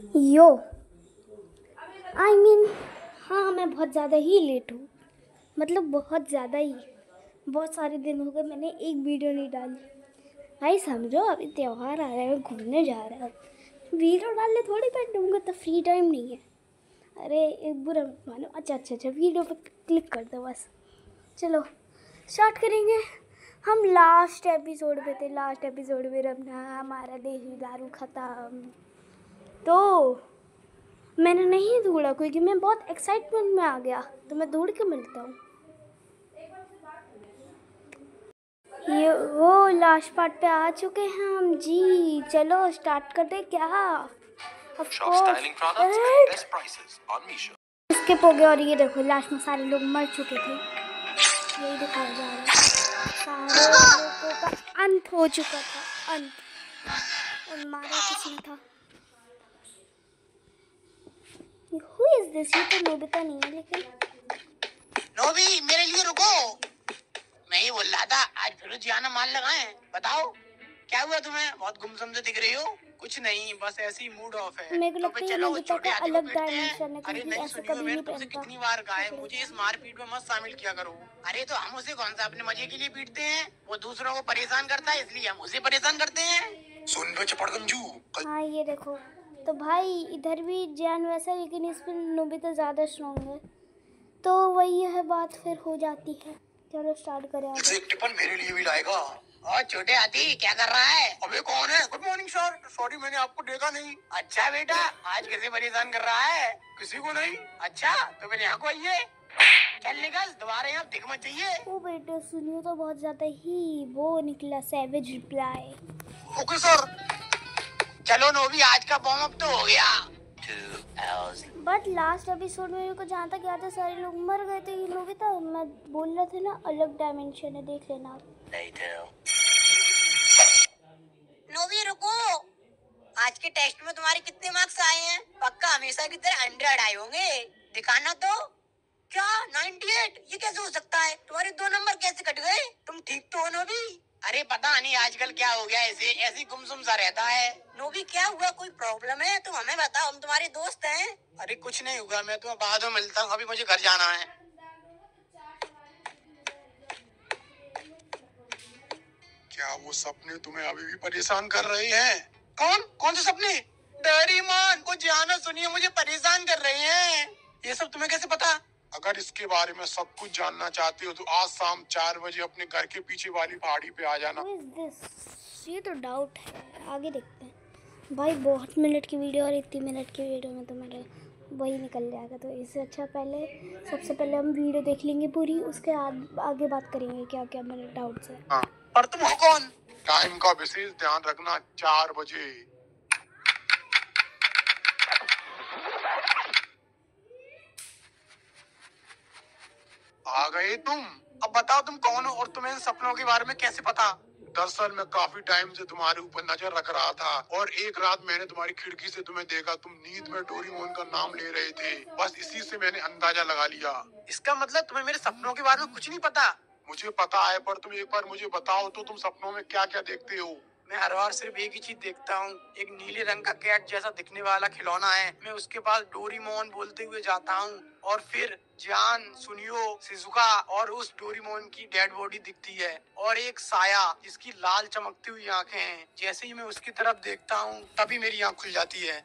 यो हाँ, मैं बहुत ज़्यादा ही लेट हूँ। मतलब बहुत ज़्यादा ही। बहुत सारे दिन हो गए मैंने एक वीडियो नहीं डाली। भाई समझो, अभी त्यौहार आ रहा है, घूमने जा रहा है, वीडियो डालने थोड़ी बैठूँगा, तो फ्री टाइम नहीं है। अरे एक बुरा मत मानो। अच्छा, वीडियो पर क्लिक कर दो बस। चलो स्टार्ट करेंगे। हम लास्ट एपिसोड पे थे। लास्ट एपिसोड में हमारा देसी दारू ख़त्म। तो मैंने नहीं ढूंढा क्योंकि मैं बहुत एक्साइटमेंट में आ गया, तो मैं ढूंढ के मिलता हूँ। ये वो लास्ट पार्ट पे आ चुके हैं हम जी। चलो स्टार्ट कर दे क्या। ऑफ कोर्स स्किप हो गया। और ये देखो लास्ट में सारे लोग मर चुके थे। यही दिखाया जा रहा है, सारे लोगों का अंत हो चुका था। अंत। और मारा किसने था? Who is this? ये तो नोबिता नहीं है लेकिन। नोबी मेरे लिए रुको। मैं ही बोल रहा था आज फिर जियाना मान लगाए। बताओ क्या हुआ तुम्हें? बहुत गुमसुम से दिख रही हो। कुछ नहीं, बस ऐसे ही मूड ऑफ है। मेरे को तो लगता फिर है ये चलो नोबिता छोटे का हाथी को अलग पीटते हैं। डायमेंशन है, अरे क्योंकि नहीं ऐसे सुनियो, कभी मैंने नहीं तुमसे पहनता। कितनी बार कहा है मुझे इस मारपीट में मत शामिल किया करो। अरे तो हम उसे कौन सा अपने मजे के लिए पीटते हैं? वो दूसरों को परेशान करता है, इसलिए हम उसे परेशान करते हैं। सुन लो चपड़गंजू। हाँ ये देखो, तो भाई इधर भी जान वैसा, लेकिन इसमें नोबिता ज़्यादा स्ट्रॉन्ग है, तो वही है बात फिर हो जाती है। चलो स्टार्ट करें आगे। एक टिफिन मेरे लिए भी लाएगा। और छोटे हाथी क्या कर रहा है? अबे कौन है? Good morning sir. सॉरी मैंने आपको देखा नहीं। अच्छा बेटा, आज कैसे परेशान कर रहा है? किसी को नहीं। अच्छा तो मेरे यहाँ को आइए। चल निकल, दोबारा यहाँ दिख मत चाहिए। ओ बेटे सुनियो, तो बहुत ज़्यादा ही वो निकला सैवेज रिप्लाई। Okay sir. चलो नोबी, आज का बॉम्ब अप तो हो गया। बट लास्ट एपिसोड में मेरे को जहाँ तक याद है सारे लोग मर गए थे। ये नोबिता, मैं बोल रहा था ना अलग डायमेंशन है, देख लेना आप। नोबी रुको। आज के टेस्ट में तुम्हारे कितने मार्क्स आए हैं? पक्का हमेशा की तरह 100 आए होंगे। दिखाना तो। क्या 98? ये कैसे हो सकता है? तुम्हारे 2 नंबर कैसे कट गए? तुम ठीक तो हो नोबी? अरे पता नहीं आजकल क्या हो गया, ऐसे गुमसुम सा रहता है। नोबी क्या हुआ? कोई प्रॉब्लम है? तुम हमें बताओ, हम तुम्हारे दोस्त हैं। अरे कुछ नहीं हुआ, मैं तुम्हें बाद में मिलता हूँ, अभी मुझे घर जाना है। क्या वो सपने तुम्हें अभी भी परेशान कर रहे हैं? कौन से सपने? डोरेमोन को जाना सुनिए, मुझे परेशान कर रहे हैं। ये सब तुम्हें कैसे पता? अगर इसके बारे में सब कुछ जानना चाहते हो तो आज शाम 4 बजे अपने घर के पीछे वाली पहाड़ी पे आ जाना। Who is this? ये तो डाउट है, आगे देखते हैं। भाई बहुत मिनट की वीडियो और इतनी मिनट की वीडियो में तो मेरा वही निकल जाएगा, तो इससे अच्छा सबसे पहले हम वीडियो देख लेंगे पूरी, उसके आगे बात करेंगे क्या क्या मेरे डाउट्स है। हाँ। पर तुम हो कौन? टाइम का विशेष ध्यान रखना, 4 बजे। आ गए तुम? अब बताओ तुम कौन हो और तुम्हें इन सपनों के बारे में कैसे पता? दरअसल मैं काफी टाइम से तुम्हारे ऊपर नजर रख रहा था और एक रात मैंने तुम्हारी खिड़की से तुम्हें देखा। तुम नींद में डोरेमोन का नाम ले रहे थे। बस इसी से मैंने अंदाजा लगा लिया। इसका मतलब तुम्हें मेरे सपनों के बारे में कुछ नहीं पता? मुझे पता है, पर तुम एक बार मुझे बताओ तो तुम सपनों में क्या क्या देखते हो? मैं हर बार सिर्फ एक ही चीज देखता हूँ। एक नीले रंग का कैट जैसा दिखने वाला खिलौना है। मैं उसके पास डोरेमोन बोलते हुए जाता हूँ और फिर जान, सुनियो, शिजुका और उस डोरेमोन की डेड बॉडी दिखती है और एक साया जिसकी लाल चमकती हुई आंखें हैं। जैसे ही मैं उसकी तरफ देखता हूँ तभी मेरी आंख खुल जाती है।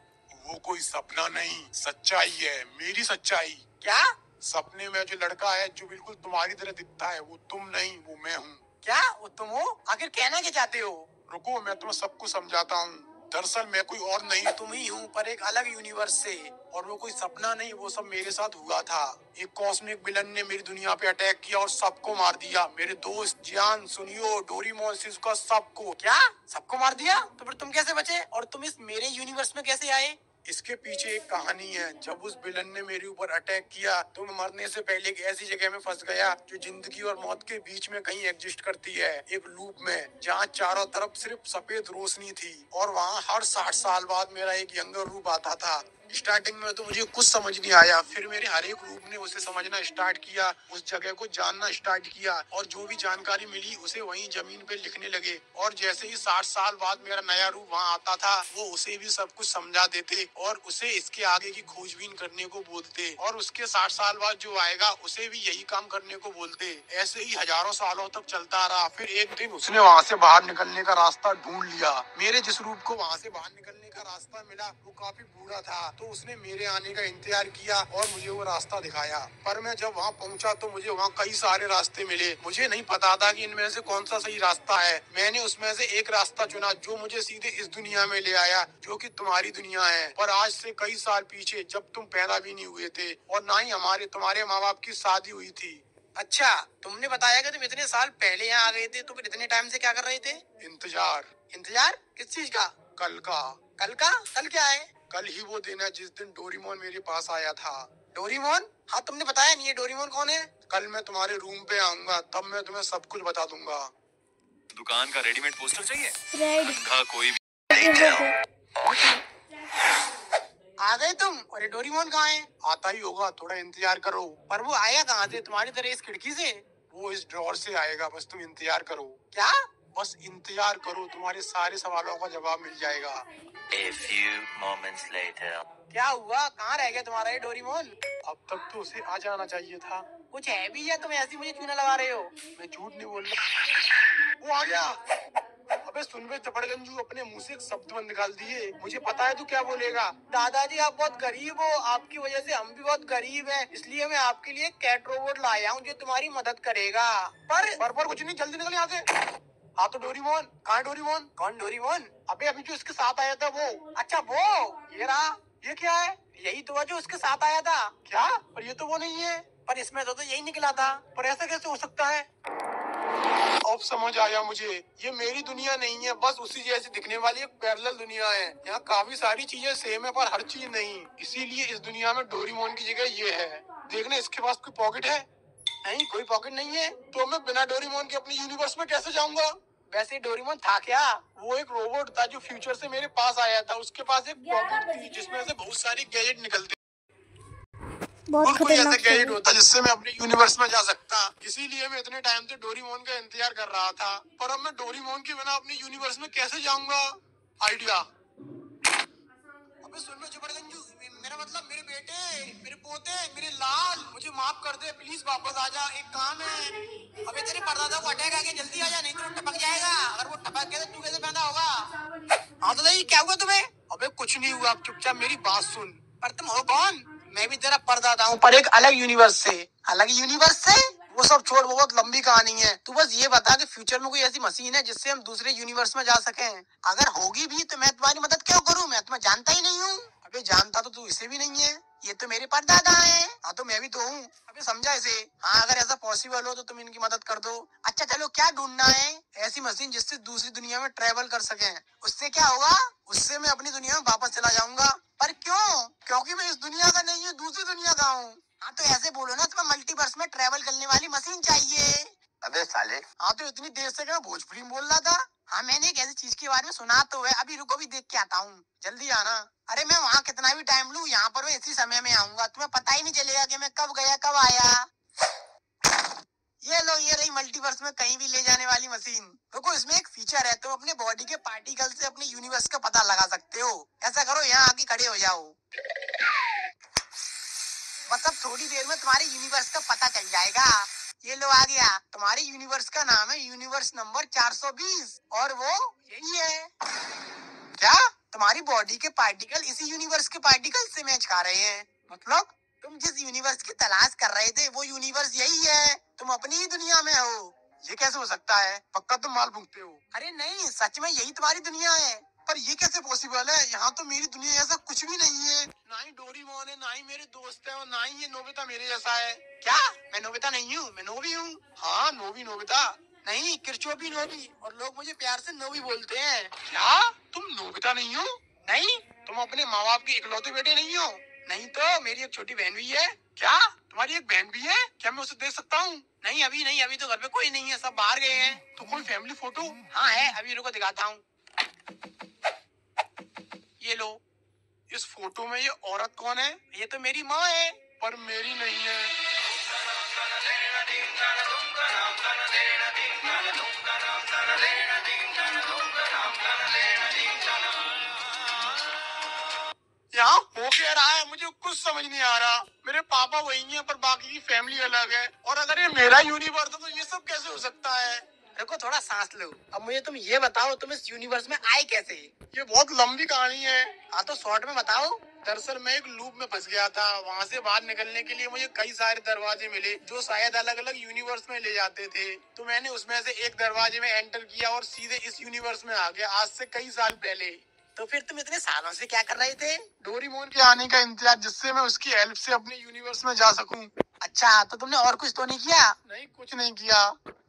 वो कोई सपना नहीं, सच्चाई है, मेरी सच्चाई। क्या? सपने में जो लड़का है जो बिल्कुल तुम्हारी तरह दिखता है, वो तुम नहीं, वो मैं हूँ। क्या वो तुम हो? आखिर कहना क्या चाहते हो? रुको, मैं तुम्हें सब कुछ समझाता हूँ। दरअसल मैं कोई और नहीं, तुम ही हूँ, पर एक अलग यूनिवर्स से। और वो कोई सपना नहीं, वो सब मेरे साथ हुआ था। एक कॉस्मिक विलन ने मेरी दुनिया पे अटैक किया और सबको मार दिया। मेरे दोस्त जियान, सुनियो, डोरेमोन, शिज़ुका, सबको। क्या? सबको मार दिया? तो फिर तुम कैसे बचे और तुम इस मेरे यूनिवर्स में कैसे आए? इसके पीछे एक कहानी है। जब उस विलन ने मेरे ऊपर अटैक किया तो मैं मरने से पहले एक ऐसी जगह में फंस गया जो जिंदगी और मौत के बीच में कहीं एग्जिस्ट करती है, एक लूप में, जहाँ चारों तरफ सिर्फ सफेद रोशनी थी और वहाँ हर 60 साल बाद मेरा एक यंगर रूप आता था। स्टार्टिंग में तो मुझे कुछ समझ नहीं आया, फिर मेरे हर एक रूप ने उसे समझना स्टार्ट किया, उस जगह को जानना स्टार्ट किया और जो भी जानकारी मिली उसे वहीं जमीन पे लिखने लगे। और जैसे ही 60 साल बाद मेरा नया रूप वहाँ आता था, वो उसे भी सब कुछ समझा देते और उसे इसके आगे की खोजबीन करने को बोलते और उसके 60 साल बाद जो आएगा उसे भी यही काम करने को बोलते। ऐसे ही हजारों सालों तक चलता रहा। फिर एक दिन उसने वहाँ से बाहर निकलने का रास्ता ढूंढ लिया। मेरे जिस रूप को वहाँ से बाहर निकलने का रास्ता मिला वो काफी बूढ़ा था, तो उसने मेरे आने का इंतजार किया और मुझे वो रास्ता दिखाया। पर मैं जब वहाँ पहुँचा तो मुझे वहाँ कई सारे रास्ते मिले। मुझे नहीं पता था कि इनमें से कौन सा सही रास्ता है। मैंने उसमें से एक रास्ता चुना जो मुझे सीधे इस दुनिया में ले आया, जो कि तुम्हारी दुनिया है। पर आज से कई साल पीछे, जब तुम पैदा भी नहीं हुए थे और ना ही तुम्हारे माँ बाप की शादी हुई थी। अच्छा, तुमने बताया कि तुम इतने साल पहले यहाँ आ गए थे, तो फिर इतने टाइम से क्या कर रहे थे? इंतजार। इंतजार किस चीज का? कल का। कल का? कल क्या है? कल ही वो दिन है जिस दिन डोरेमोन मेरे पास आया था। डोरेमोन? हाँ, तुमने बताया नहीं है। डोरेमोन कौन है? कल मैं तुम्हारे रूम पे आऊंगा, तब मैं तुम्हें सब कुछ बता दूंगा। दुकान का रेडीमेड पोस्टर चाहिए? रेडी कोई भी हो गया। आ गए तुम? अरे डोरेमोन कहाँ है? आता ही होगा, थोड़ा इंतजार करो। पर वो आएगा कहाँ से? तुम्हारी तरह इस खिड़की से? वो इस ड्रॉर से आएगा, बस तुम इंतजार करो। क्या? बस इंतजार करो, तुम्हारे सारे सवालों का जवाब मिल जाएगा। A few moments later. क्या हुआ? कहाँ रह गया तुम्हारा ये डोरेमोन? अब तक तो उसे आ जाना चाहिए था। कुछ है भी या तुम ऐसी मुझे चूना लगा रहे हो? मैं झूठ नहीं बोल रहा। वो आ गया। अबे सुन बे चपड़गंजू, अपने मुंह से एक शब्द बंद निकाल दिए। मुझे पता है तू क्या बोलेगा। दादाजी आप बहुत गरीब हो, आपकी वजह से हम भी बहुत गरीब हैं, इसलिए मैं आपके लिए कैट रोबोट लाया हूँ जो तुम्हारी मदद करेगा। पर कुछ नहीं, जल्दी निकल यहाँ से। हाँ तो डोरेमोन कहाँ है? डोरेमोन कौन? डोरेमोन अबे अभी जो इसके साथ आया था वो। अच्छा वो, ये रहा। ये क्या है? यही तो है जो उसके साथ आया था। क्या? पर ये तो वो नहीं है। पर इसमें तो यही निकला था। पर ऐसा कैसे हो सकता है? अब समझ आया मुझे, ये मेरी दुनिया नहीं है, बस उसी जैसी दिखने वाली एक पैरेलल दुनिया है। यहाँ काफी सारी चीजें सेम है पर हर चीज नहीं। इसीलिए इस दुनिया में डोरेमोन की जगह ये है। देखना, इसके पास कोई पॉकेट है? नहीं, कोई पॉकेट नहीं है। तो मैं बिना डोरेमोन के अपने यूनिवर्स में कैसे जाऊंगा? वैसे डोरेमोन था क्या? वो एक रोबोट था जो फ्यूचर से मेरे पास आया था। उसके पास एक पॉकेट थी जिसमें से बहुत सारी गैजेट निकलते। बहुत कोई ऐसा खतरनाक गैजेट स्टोरी। होता जिससे मैं अपने यूनिवर्स में जा सकता। इसीलिए मैं इतने टाइम से डोरेमोन का इंतजार कर रहा था। पर अब मैं डोरेमोन के बिना अपने यूनिवर्स में कैसे जाऊंगा? आइडिया। अबे सुन लो चपड़गंजू, मेरा मतलब मेरे बेटे, मेरे पोते, मेरे लाल, मुझे माफ कर दे प्लीज, वापस आ जा, एक काम है। अबे तेरे परदादा को अटैक आ गया, जल्दी आ जा नहीं तो टपक जाएगा। अगर वो टपक गया तो तू कैसे पैदा होगा? हाँ तो नहीं, क्या हुआ तुम्हें? अबे कुछ नहीं हुआ, आप चुपचाप मेरी बात सुन। पर तुम हो कौन? मैं भी तेरा परदादा हूँ, पर एक अलग यूनिवर्स से। अलग यूनिवर्स से? वो सब छोड़, वो बहुत लंबी कहानी है। तू बस ये बता कि फ्यूचर में कोई ऐसी मशीन है जिससे हम दूसरे यूनिवर्स में जा सकें? अगर होगी भी तो मैं तुम्हारी मदद क्यों करूँ? मैं तुम्हें जानता ही नहीं हूँ। अबे जानता तो तू इसे भी नहीं है। ये तो मेरे परदादा है। हाँ तो मैं भी तो हूँ। अबे समझा इसे? हाँ, अगर ऐसा पॉसिबल हो तो तुम इनकी मदद कर दो। अच्छा चलो, क्या ढूंढना है? ऐसी मशीन जिससे दूसरी दुनिया में ट्रेवल कर सके। उससे क्या होगा? उससे मैं अपनी दुनिया में वापस चला जाऊंगा। पर क्यों? क्योंकि मैं इस दुनिया का नहीं हूँ, दूसरी दुनिया का हूँ। हाँ तो ऐसे बोलो ना, तुम्हें मल्टीवर्स में ट्रेवल करने वाली मशीन चाहिए। अबे साले, हाँ तो इतनी देर से क्या भोजपुरी में बोल रहा था? हाँ मैंने एक ऐसी चीज के बारे में सुना तो है, अभी रुको भी देख के आता हूँ, जल्दी आना। अरे मैं वहाँ कितना भी टाइम लूँ, यहाँ पर मैं इसी समय में आऊंगा, तुम्हें पता ही नहीं चलेगा कि मैं कब गया कब आया। ये लो, ये रही मल्टीवर्स में कहीं भी ले जाने वाली मशीन। रुको, इसमें एक फीचर है, तुम अपने बॉडी के पार्टिकल से अपने यूनिवर्स का पता लगा सकते हो। ऐसा करो, यहाँ आके खड़े हो जाओ। बस अब थोड़ी देर में तुम्हारे यूनिवर्स का पता चल जाएगा। ये लो आ गया। तुम्हारे यूनिवर्स का नाम है यूनिवर्स नंबर 420 और वो यही है। क्या? तुम्हारी बॉडी के पार्टिकल इसी यूनिवर्स के पार्टिकल से मैच खा रहे हैं? मतलब तुम जिस यूनिवर्स की तलाश कर रहे थे वो यूनिवर्स यही है, तुम अपनी ही दुनिया में हो। ये कैसे हो सकता है? पक्का तुम माल भूगते हो? अरे नहीं, सच में यही तुम्हारी दुनिया है। पर ये कैसे पॉसिबल है? यहाँ तो मेरी दुनिया जैसा कुछ भी नहीं है। ना ही डोरेमोन है, ना ही मेरे दोस्त है, और ना ही ये नोबिता मेरे जैसा है। क्या? मैं नोबिता नहीं हूँ, मैं नोबी हूँ। हाँ नोबी नोबिता नहीं, किरचोबी नोबी, और लोग मुझे प्यार से नोबी बोलते हैं। क्या? तुम नोबिता नहीं हो? नहीं। तुम अपने माँ बाप के इकलौते बेटे नहीं हो? नहीं तो मेरी एक छोटी बहन भी है। क्या? तुम्हारी एक बहन भी है? क्या मैं उसे देख सकता हूँ? नहीं अभी नहीं, अभी तो घर पे कोई नहीं है, सब बाहर गए हैं। तो कोई फैमिली फोटो? हाँ है, अभी रुको दिखाता हूँ। ये लो। इस फोटो में ये औरत कौन है? ये तो मेरी माँ है। पर मेरी नहीं है। यहाँ हो क्या रहा है मुझे कुछ समझ नहीं आ रहा। मेरे पापा वही है पर बाकी की फैमिली अलग है, और अगर ये मेरा यूनिवर्स है तो ये सब कैसे हो सकता है। देखो थोड़ा सांस लो। अब मुझे तुम ये बताओ, तुम इस यूनिवर्स में आए कैसे? ये बहुत लंबी कहानी है। हाँ तो शॉर्ट में बताओ। दरअसल मैं एक लूप में फंस गया था, वहाँ से बाहर निकलने के लिए मुझे कई सारे दरवाजे मिले जो शायद अलग अलग यूनिवर्स में ले जाते थे। तो मैंने उसमें से एक दरवाजे में एंटर किया और सीधे इस यूनिवर्स में आ गया, आज से कई साल पहले। तो फिर तुम इतने सालों से क्या कर रहे थे? डोरेमोन के आने का इंतजार, जिससे मैं उसकी हेल्प से अपने यूनिवर्स में जा सकूं। अच्छा, तो तुमने और कुछ तो नहीं किया? नहीं, कुछ नहीं किया।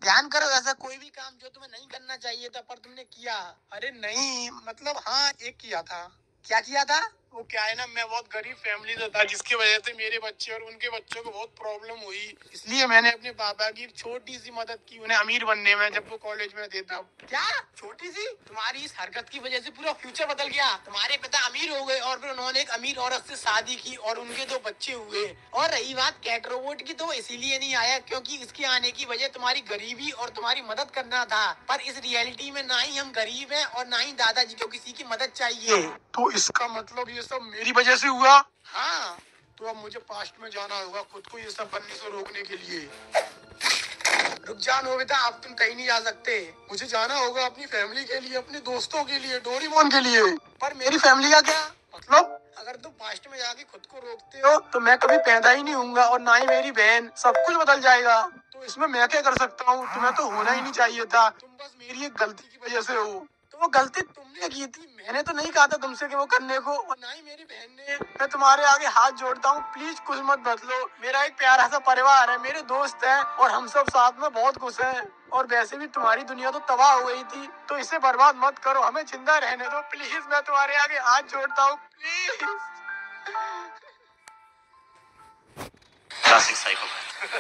ध्यान करो, ऐसा कोई भी काम जो तुम्हें नहीं करना चाहिए था पर तुमने किया। अरे नहीं, मतलब हाँ, एक किया था। क्या किया था? वो क्या है ना, मैं बहुत गरीब फैमिली से था, जिसकी वजह से मेरे बच्चे और उनके बच्चों को बहुत प्रॉब्लम हुई। इसलिए मैंने अपने पापा की एक छोटी सी मदद की उन्हें अमीर बनने में, जब वो कॉलेज में थे तब। क्या छोटी सी? तुम्हारी इस हरकत की वजह से पूरा फ्यूचर बदल गया। तुम्हारे पिता अमीर हो गए और फिर उन्होंने एक अमीर औरत से शादी की और उनके 2 बच्चे हुए। और रही बात कैट रोबोट की, तो वो इसीलिए नहीं आया क्योंकि इसके आने की वजह तुम्हारी गरीबी और तुम्हारी मदद करना था। पर इस रियलिटी में ना ही हम गरीब हैं और ना ही दादाजी को किसी की मदद चाहिए। तो इसका मतलब ये सब मेरी वजह से हुआ। हाँ, तो अब मुझे पास्ट में जाना होगा खुद को ये सब बनने से रोकने के लिए। रुक जाओ नोबिता, अब तुम कहीं नहीं जा सकते। मुझे जाना होगा अपनी फैमिली के लिए, अपने दोस्तों के लिए, डोरेमोन के लिए। पर मेरी फैमिली का क्या? मतलब अगर तुम पास्ट में जाके खुद को रोकते हो तो मैं कभी पैदा ही नहीं होऊंगा और ना ही मेरी बहन, सब कुछ बदल जाएगा। तो इसमें मैं क्या कर सकता हूँ? तुम्हें तो होना ही नहीं चाहिए था, तुम बस मेरी एक गलती की वजह से हो। तो वो गलती तुमने की थी, मैंने तो नहीं कहा था तुमसे कि वो करने को, और ना ही मेरी बहन ने। मैं तुम्हारे आगे हाथ जोड़ता हूँ, प्लीज कुछ मत बदलो। मेरा एक प्यारा सा परिवार है, मेरे दोस्त हैं और हम सब साथ में बहुत खुश हैं। और वैसे भी तुम्हारी दुनिया तो तबाह हो गई थी, तो इसे बर्बाद मत करो, हमें जिंदा रहने दो प्लीज। मैं तुम्हारे आगे हाथ जोड़ता हूँ, प्लीज। Classic psychopath.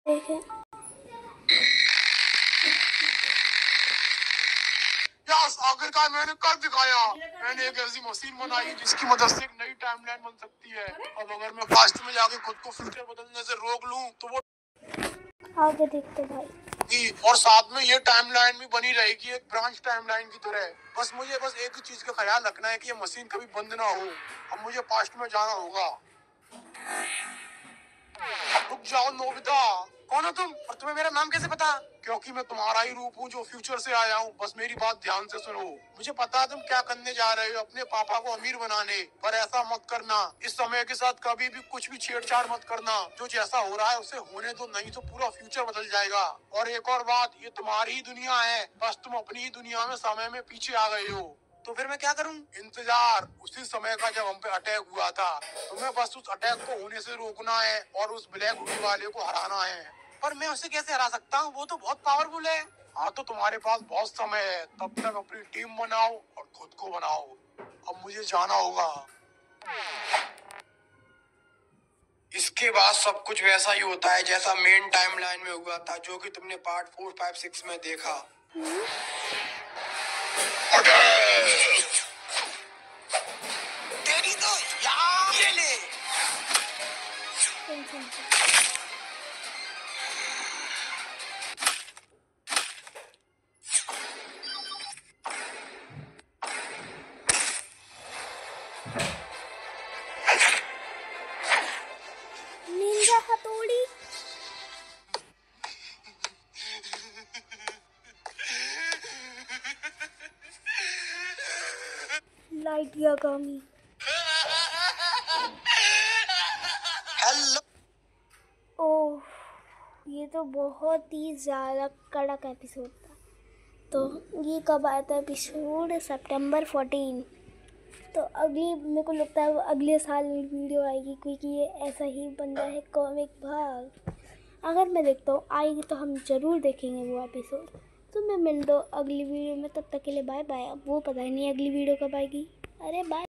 देखें, यस, आखिरकार मैंने कर दिखाया। मैंने एक ऐसी मशीन बनाई जिसकी मदद से एक नई टाइमलाइन बन सकती है। अब अगर मैं पास्ट में जाके खुद को फ्यूचर बदलने से रोक लूं तो वो आगे देखते भाई। और साथ में ये टाइमलाइन भी बनी रहेगी एक ब्रांच टाइमलाइन की तरह। मुझे एक ही चीज का ख्याल रखना है कि ये मशीन कभी बंद ना हो। अब मुझे पास्ट में जाना होगा। रुक जाओ नोबिता, कौन हो तुम और तुम्हें मेरा नाम कैसे पता? क्योंकि मैं तुम्हारा ही रूप हूँ जो फ्यूचर से आया हूँ। बस मेरी बात ध्यान से सुनो। मुझे पता है तुम क्या करने जा रहे हो, अपने पापा को अमीर बनाने। पर ऐसा मत करना, इस समय के साथ कभी भी कुछ भी छेड़छाड़ मत करना। जो जैसा हो रहा है उसे होने दो, नहीं तो पूरा फ्यूचर बदल जाएगा। और एक और बात, ये तुम्हारी ही दुनिया है, बस तुम अपनी ही दुनिया में समय में पीछे आ गए हो। तो फिर मैं क्या करूं? इंतजार उसी समय का जब हम पे अटैक हुआ था। तुम्हें बस उस अटैक को होने से रोकना है और उस ब्लैक हुडी वाले को हराना है। पर मैं उसे कैसे हरा सकता हूँ? वो तो बहुत पावरफुल है। हाँ, तो तुम्हारे पास बहुत समय है, तब तक अपनी टीम बनाओ और खुद को बनाओ। अब मुझे जाना होगा। इसके बाद सब कुछ वैसा ही होता है जैसा मेन टाइमलाइन में हुआ था, जो कि तुमने पार्ट 4, 5, 6 में देखा। तेरी तो यार, ये ले। निंजा हथौड़ी। Light Yagami. हेलो। ओह, ये तो बहुत ही ज़्यादा कड़क एपिसोड था। तो ये कब आया था एपिसोड? सितंबर 14। तो मेरे को लगता है अगले साल वीडियो आएगी, क्योंकि ये ऐसा ही बंदा है कॉमिक भाग। अगर मैं देखता हूँ आएगी तो हम ज़रूर देखेंगे वो एपिसोड। तो मैं मिल दो अगली वीडियो में, तब तक के लिए बाय बाय। अब वो पता ही नहीं अगली वीडियो कब आएगी। अरे बाय।